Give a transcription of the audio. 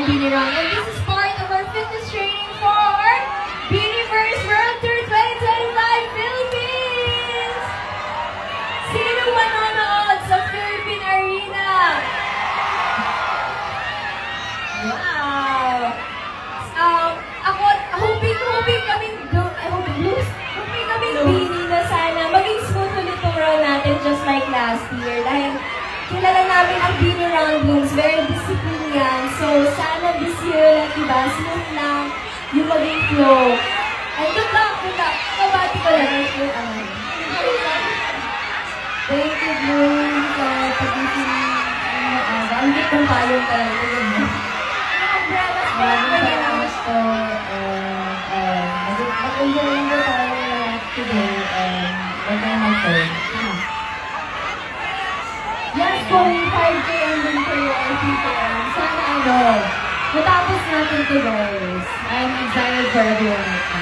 Binirang. And this is part of our fitness training for Biniverse World Tour 2025 Philippines! Sino manonood sa Philippine Arena? Wow! Hoping kaming Bini na sana maging smooth ulit tong round natin just like last year. Dahil kilala namin ang Bini Round Blooms, very disciplined yan. So sana this year lang, diba, smooth lang yung maging flow. And good luck, good luck. Kabati ko lang yung thank you, Bloom, sa pag-isip ng aga. Ang git ng payong talaga. Maraming salamat po. Mag-enjoy mo tayo today. Huwag tayo mag-phone. Yes, kung 5K ang din kayo ay people, sana matapos natin to, guys. I'm excited for everyone.